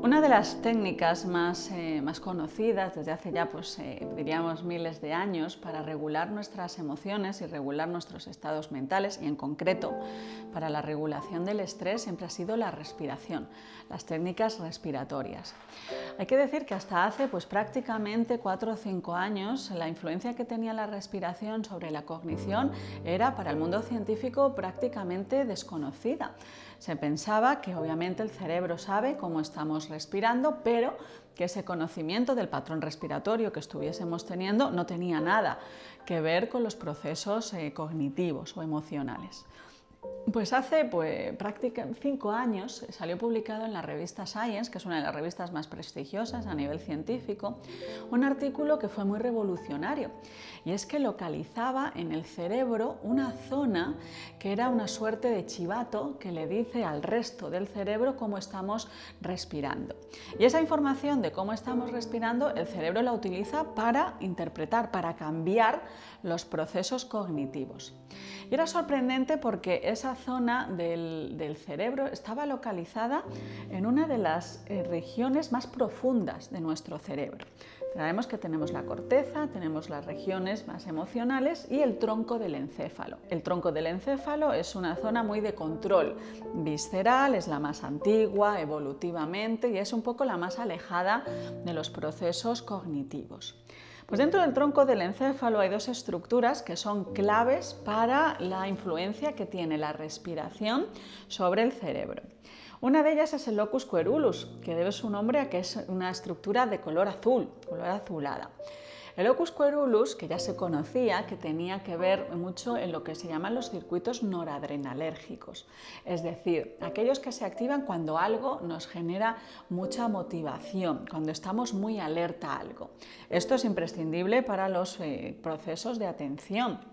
Una de las técnicas más conocidas desde hace ya, diríamos, miles de años para regular nuestras emociones y regular nuestros estados mentales, y en concreto para la regulación del estrés, siempre ha sido la respiración, las técnicas respiratorias. Hay que decir que hasta hace prácticamente 4 o 5 años la influencia que tenía la respiración sobre la cognición era para el mundo científico prácticamente desconocida. Se pensaba que obviamente el cerebro sabe cómo estamos respirando, pero que ese conocimiento del patrón respiratorio que estuviésemos teniendo no tenía nada que ver con los procesos cognitivos o emocionales. Pues hace prácticamente 5 años salió publicado en la revista Science, que es una de las revistas más prestigiosas a nivel científico, un artículo que fue muy revolucionario, y es que localizaba en el cerebro una zona que era una suerte de chivato que le dice al resto del cerebro cómo estamos respirando. Y esa información de cómo estamos respirando, el cerebro la utiliza para interpretar, para cambiar los procesos cognitivos. Y era sorprendente porque esa zona del cerebro estaba localizada en una de las regiones más profundas de nuestro cerebro. Sabemos que tenemos la corteza, tenemos las regiones más emocionales y el tronco del encéfalo. El tronco del encéfalo es una zona muy de control visceral, es la más antigua evolutivamente y es un poco la más alejada de los procesos cognitivos. Pues dentro del tronco del encéfalo hay 2 estructuras que son claves para la influencia que tiene la respiración sobre el cerebro. Una de ellas es el locus coeruleus, que debe su nombre a que es una estructura de color azul, color azulada. El locus coeruleus, que ya se conocía, que tenía que ver mucho en lo que se llaman los circuitos noradrenalérgicos, es decir, aquellos que se activan cuando algo nos genera mucha motivación, cuando estamos muy alerta a algo. Esto es imprescindible para los procesos de atención.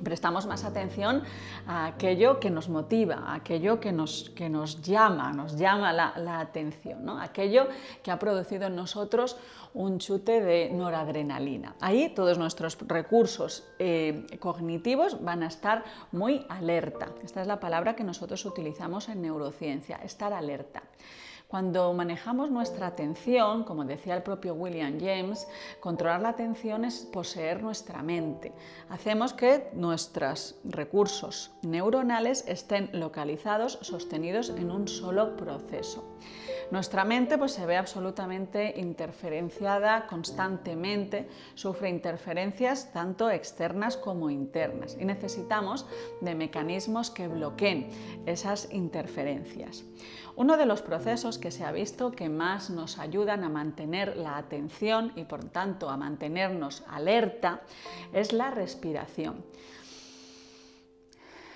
Prestamos más atención a aquello que nos motiva, a aquello que nos llama la atención, ¿no? Aquello que ha producido en nosotros un chute de noradrenalina. Ahí todos nuestros recursos cognitivos van a estar muy alerta. Esta es la palabra que nosotros utilizamos en neurociencia, estar alerta. Cuando manejamos nuestra atención, como decía el propio William James, controlar la atención es poseer nuestra mente. Hacemos que nuestros recursos neuronales estén localizados, sostenidos en un solo proceso. Nuestra mente se ve absolutamente interferenciada constantemente, sufre interferencias tanto externas como internas y necesitamos de mecanismos que bloqueen esas interferencias. Uno de los procesos que se ha visto que más nos ayudan a mantener la atención y por tanto a mantenernos alerta es la respiración.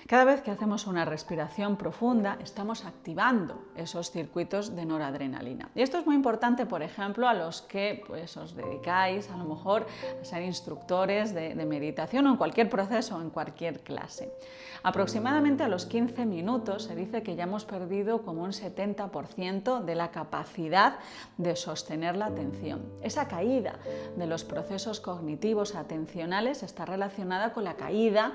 Cada vez que hacemos una respiración profunda, estamos activando esos circuitos de noradrenalina. Y esto es muy importante, por ejemplo, a los que os dedicáis a lo mejor a ser instructores de meditación o en cualquier proceso, en cualquier clase. Aproximadamente a los 15 minutos se dice que ya hemos perdido como un 70% de la capacidad de sostener la atención. Esa caída de los procesos cognitivos atencionales está relacionada con la caída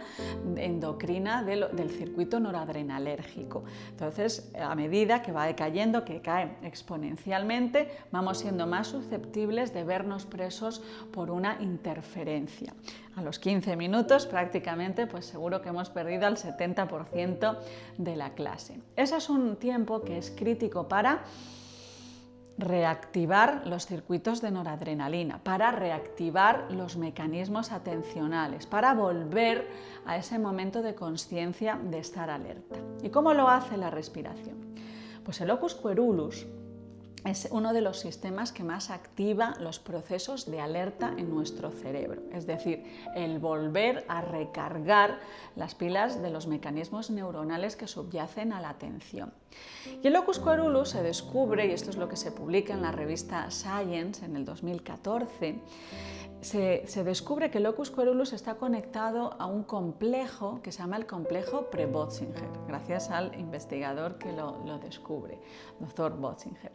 endocrina del circuito noradrenalérgico. Entonces, a medida que va decayendo, que cae exponencialmente, vamos siendo más susceptibles de vernos presos por una interferencia. A los 15 minutos prácticamente seguro que hemos perdido el 70% de la clase. Ese es un tiempo que es crítico para reactivar los circuitos de noradrenalina, para reactivar los mecanismos atencionales, para volver a ese momento de consciencia de estar alerta. ¿Y cómo lo hace la respiración? Pues el locus coeruleus es uno de los sistemas que más activa los procesos de alerta en nuestro cerebro, es decir, el volver a recargar las pilas de los mecanismos neuronales que subyacen a la atención. Y el locus coeruleus se descubre, y esto es lo que se publica en la revista Science en el 2014, se descubre que el locus coeruleus está conectado a un complejo que se llama el complejo Pre-Bötzinger, gracias al investigador que lo descubre, doctor Bötzinger.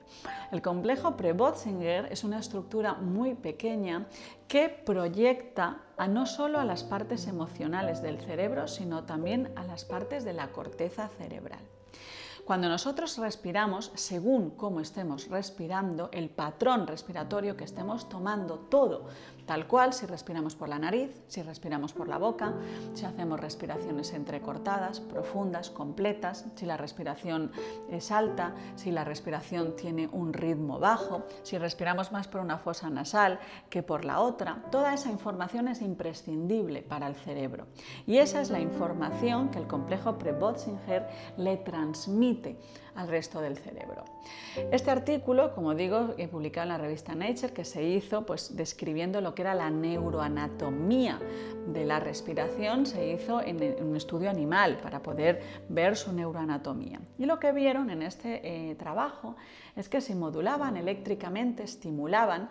El complejo Pre-Bötzinger es una estructura muy pequeña que proyecta no solo a las partes emocionales del cerebro, sino también a las partes de la corteza cerebral. Cuando nosotros respiramos, según cómo estemos respirando, el patrón respiratorio que estemos tomando, todo tal cual, si respiramos por la nariz, si respiramos por la boca, si hacemos respiraciones entrecortadas, profundas, completas, si la respiración es alta, si la respiración tiene un ritmo bajo, si respiramos más por una fosa nasal que por la otra, toda esa información es imprescindible para el cerebro. Y esa es la información que el complejo Pre-Bötzinger le transmite al resto del cerebro. Este artículo, como digo, he publicado en la revista Nature, que se hizo pues, describiendo lo que era la neuroanatomía de la respiración, se hizo en un estudio animal para poder ver su neuroanatomía. Y lo que vieron en este trabajo es que si modulaban eléctricamente, estimulaban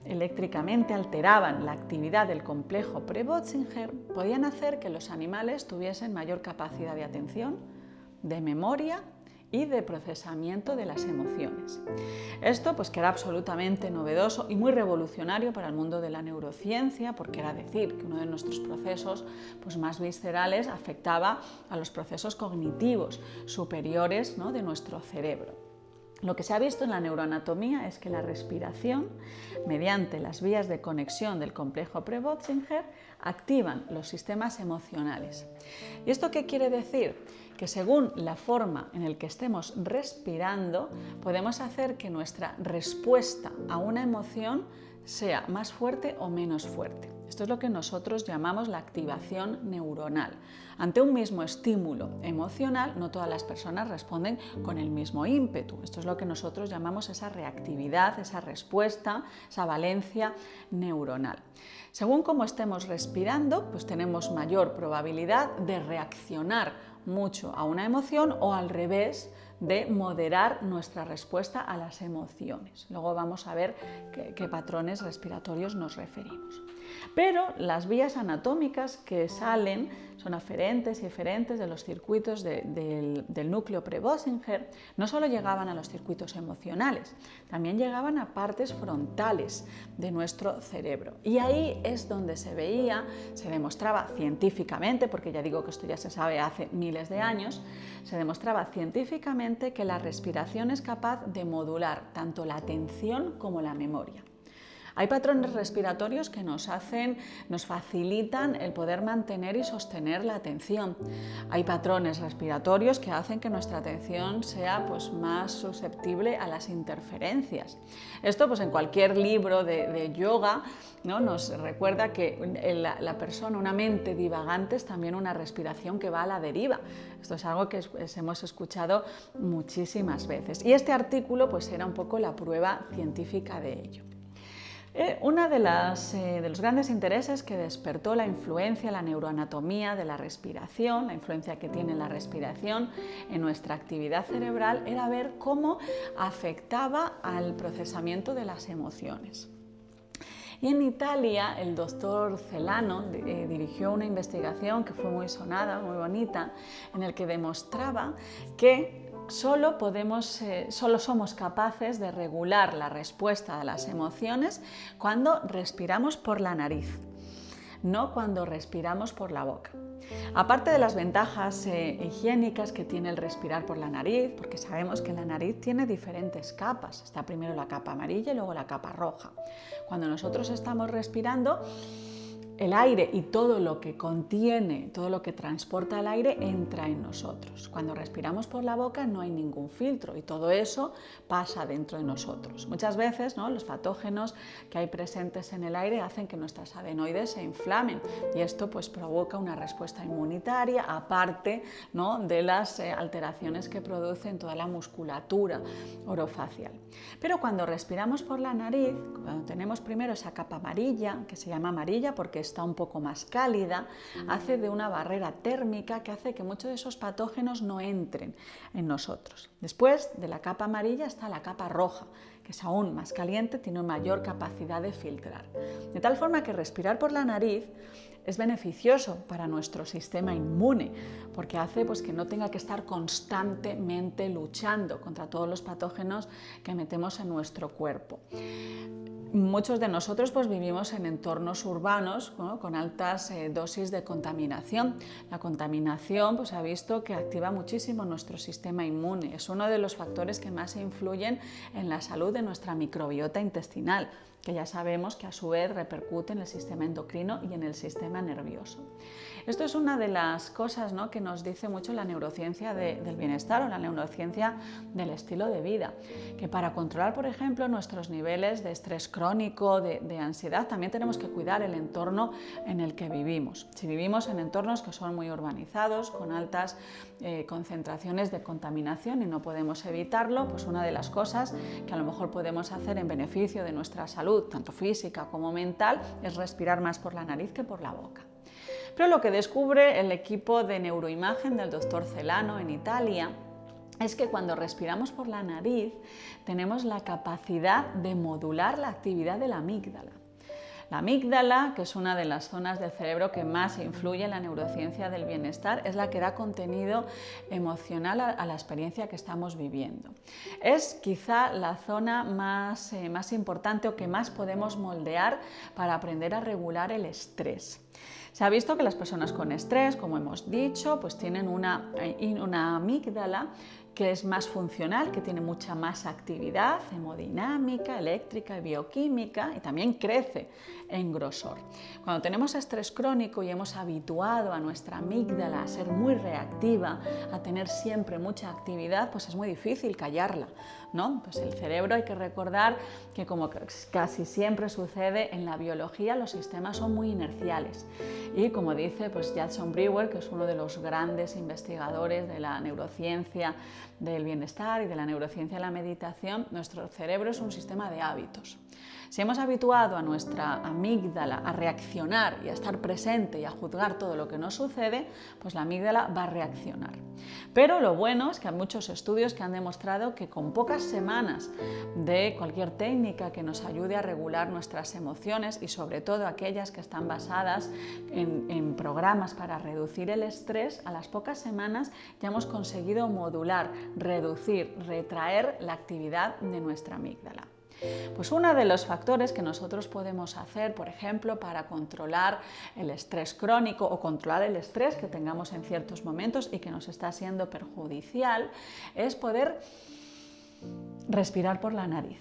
eléctricamente, alteraban la actividad del complejo Pre-Bötzinger, podían hacer que los animales tuviesen mayor capacidad de atención, de memoria y de procesamiento de las emociones. Esto pues que era absolutamente novedoso y muy revolucionario para el mundo de la neurociencia, porque era decir que uno de nuestros procesos pues, más viscerales afectaba a los procesos cognitivos superiores, ¿no?, de nuestro cerebro. Lo que se ha visto en la neuroanatomía es que la respiración, mediante las vías de conexión del complejo Pre-Bötzinger, activan los sistemas emocionales. ¿Y esto qué quiere decir? Que según la forma en la que estemos respirando, podemos hacer que nuestra respuesta a una emoción sea más fuerte o menos fuerte. Esto es lo que nosotros llamamos la activación neuronal. Ante un mismo estímulo emocional, no todas las personas responden con el mismo ímpetu. Esto es lo que nosotros llamamos esa reactividad, esa respuesta, esa valencia neuronal. Según cómo estemos respirando, pues tenemos mayor probabilidad de reaccionar mucho a una emoción o al revés, de moderar nuestra respuesta a las emociones. Luego vamos a ver qué patrones respiratorios nos referimos. Pero las vías anatómicas que salen son aferentes y eferentes de los circuitos del núcleo Pre-Bötzinger, no solo llegaban a los circuitos emocionales, también llegaban a partes frontales de nuestro cerebro. Y ahí es donde se veía, se demostraba científicamente, porque ya digo que esto ya se sabe hace miles de años, se demostraba científicamente que la respiración es capaz de modular tanto la atención como la memoria. Hay patrones respiratorios que nos facilitan el poder mantener y sostener la atención. Hay patrones respiratorios que hacen que nuestra atención sea pues, más susceptible a las interferencias. Esto pues, en cualquier libro de yoga, ¿no?, nos recuerda que la persona, una mente divagante, es también una respiración que va a la deriva. Esto es algo que hemos escuchado muchísimas veces. Y este artículo pues, era un poco la prueba científica de ello. Uno de los grandes intereses que despertó la influencia, la neuroanatomía de la respiración, la influencia que tiene la respiración en nuestra actividad cerebral, era ver cómo afectaba al procesamiento de las emociones. Y en Italia, el doctor Celano dirigió una investigación que fue muy sonada, muy bonita, en el que demostraba que solo somos capaces de regular la respuesta a las emociones cuando respiramos por la nariz, no cuando respiramos por la boca. Aparte de las ventajas higiénicas que tiene el respirar por la nariz, porque sabemos que la nariz tiene diferentes capas, está primero la capa amarilla y luego la capa roja. Cuando nosotros estamos respirando, el aire y todo lo que contiene, todo lo que transporta el aire entra en nosotros. Cuando respiramos por la boca no hay ningún filtro y todo eso pasa dentro de nosotros. Muchas veces, ¿no?, los patógenos que hay presentes en el aire hacen que nuestras adenoides se inflamen y esto pues provoca una respuesta inmunitaria, aparte, ¿no?, de las alteraciones que produce en toda la musculatura orofacial. Pero cuando respiramos por la nariz, cuando tenemos primero esa capa amarilla, que se llama amarilla porque está un poco más cálida, hace de una barrera térmica que hace que muchos de esos patógenos no entren en nosotros. Después de la capa amarilla está la capa roja, que es aún más caliente, tiene mayor capacidad de filtrar. De tal forma que respirar por la nariz es beneficioso para nuestro sistema inmune, porque hace pues, que no tenga que estar constantemente luchando contra todos los patógenos que metemos en nuestro cuerpo. Muchos de nosotros pues, vivimos en entornos urbanos, ¿no?, con altas dosis de contaminación. La contaminación pues, se ha visto que activa muchísimo nuestro sistema inmune. Es uno de los factores que más influyen en la salud de nuestra microbiota intestinal, que ya sabemos que a su vez repercute en el sistema endocrino y en el sistema nervioso. Esto es una de las cosas, ¿no?, que nos dice mucho la neurociencia del bienestar o la neurociencia del estilo de vida, que para controlar, por ejemplo, nuestros niveles de estrés crónico, de ansiedad, también tenemos que cuidar el entorno en el que vivimos. Si vivimos en entornos que son muy urbanizados, con altas concentraciones de contaminación y no podemos evitarlo, pues una de las cosas que a lo mejor podemos hacer en beneficio de nuestra salud, tanto física como mental, es respirar más por la nariz que por la boca. Pero lo que descubre el equipo de neuroimagen del doctor Celano en Italia es que cuando respiramos por la nariz tenemos la capacidad de modular la actividad de la amígdala. La amígdala, que es una de las zonas del cerebro que más influye en la neurociencia del bienestar, es la que da contenido emocional a la experiencia que estamos viviendo. Es quizá la zona más importante o que más podemos moldear para aprender a regular el estrés. Se ha visto que las personas con estrés, como hemos dicho, pues tienen una amígdala que es más funcional, que tiene mucha más actividad hemodinámica, eléctrica y bioquímica, y también crece en grosor. Cuando tenemos estrés crónico y hemos habituado a nuestra amígdala a ser muy reactiva, a tener siempre mucha actividad, pues es muy difícil callarla, ¿no? Pues el cerebro, hay que recordar que, como casi siempre sucede en la biología, los sistemas son muy inerciales. Y como dice pues Jason Brewer, que es uno de los grandes investigadores de la neurociencia del bienestar y de la neurociencia de la meditación, nuestro cerebro es un sistema de hábitos. Si hemos habituado a nuestra amígdala a reaccionar y a estar presente y a juzgar todo lo que nos sucede, pues la amígdala va a reaccionar. Pero lo bueno es que hay muchos estudios que han demostrado que con pocas semanas de cualquier técnica que nos ayude a regular nuestras emociones y sobre todo aquellas que están basadas en programas para reducir el estrés, a las pocas semanas ya hemos conseguido modular, reducir, retraer la actividad de nuestra amígdala. Pues uno de los factores que nosotros podemos hacer, por ejemplo, para controlar el estrés crónico o controlar el estrés que tengamos en ciertos momentos y que nos está siendo perjudicial, es poder respirar por la nariz.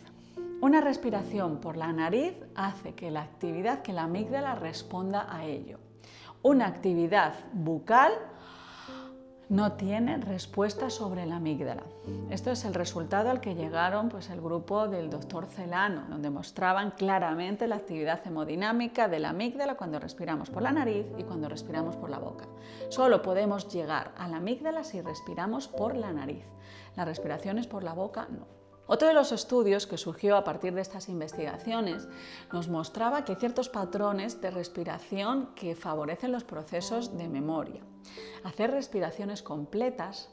Una respiración por la nariz hace que la amígdala responda a ello. Una actividad bucal no tiene respuesta sobre la amígdala. Esto es el resultado al que llegaron pues, el grupo del doctor Celano, donde mostraban claramente la actividad hemodinámica de la amígdala cuando respiramos por la nariz y cuando respiramos por la boca. Solo podemos llegar a la amígdala si respiramos por la nariz. Las respiraciones por la boca no. Otro de los estudios que surgió a partir de estas investigaciones nos mostraba que hay ciertos patrones de respiración que favorecen los procesos de memoria. Hacer respiraciones completas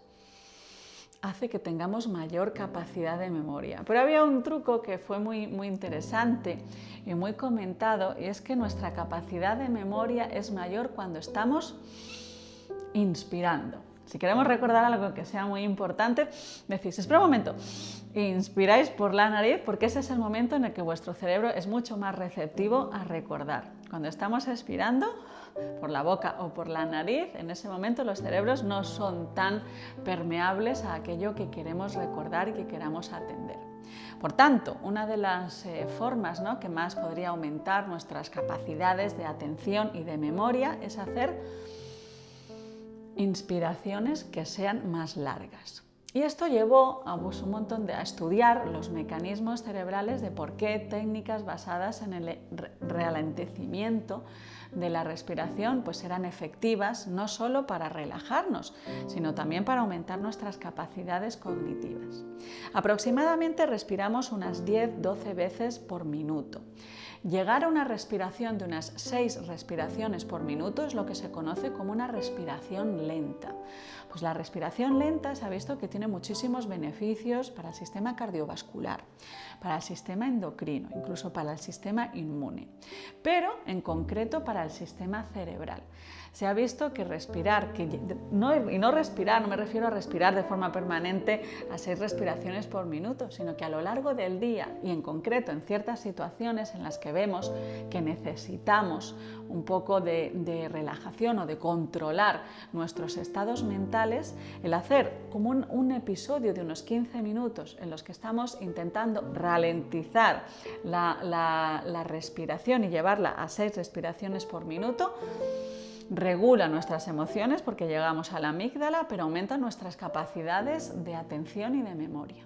hace que tengamos mayor capacidad de memoria. Pero había un truco que fue muy interesante y muy comentado, y es que nuestra capacidad de memoria es mayor cuando estamos inspirando. Si queremos recordar algo que sea muy importante, decís, espera un momento, Inspiráis por la nariz porque ese es el momento en el que vuestro cerebro es mucho más receptivo a recordar. Cuando estamos expirando por la boca o por la nariz, en ese momento los cerebros no son tan permeables a aquello que queremos recordar y que queramos atender. Por tanto, una de las formas, ¿no?, que más podría aumentar nuestras capacidades de atención y de memoria es hacer inspiraciones que sean más largas. Y esto llevó a un montón a estudiar los mecanismos cerebrales de por qué técnicas basadas en el ralentizamiento de la respiración pues eran efectivas no solo para relajarnos, sino también para aumentar nuestras capacidades cognitivas. Aproximadamente respiramos unas 10-12 veces por minuto. Llegar a una respiración de unas 6 respiraciones por minuto es lo que se conoce como una respiración lenta. Pues la respiración lenta se ha visto que tiene muchísimos beneficios para el sistema cardiovascular, para el sistema endocrino, incluso para el sistema inmune, pero en concreto para el sistema cerebral. Se ha visto que respirar, no me refiero a respirar de forma permanente a 6 respiraciones por minuto, sino que a lo largo del día y en concreto en ciertas situaciones en las que vemos que necesitamos un poco de relajación o de controlar nuestros estados mentales, el hacer como un episodio de unos 15 minutos en los que estamos intentando ralentizar la respiración y llevarla a 6 respiraciones por minuto, regula nuestras emociones porque llegamos a la amígdala, pero aumenta nuestras capacidades de atención y de memoria.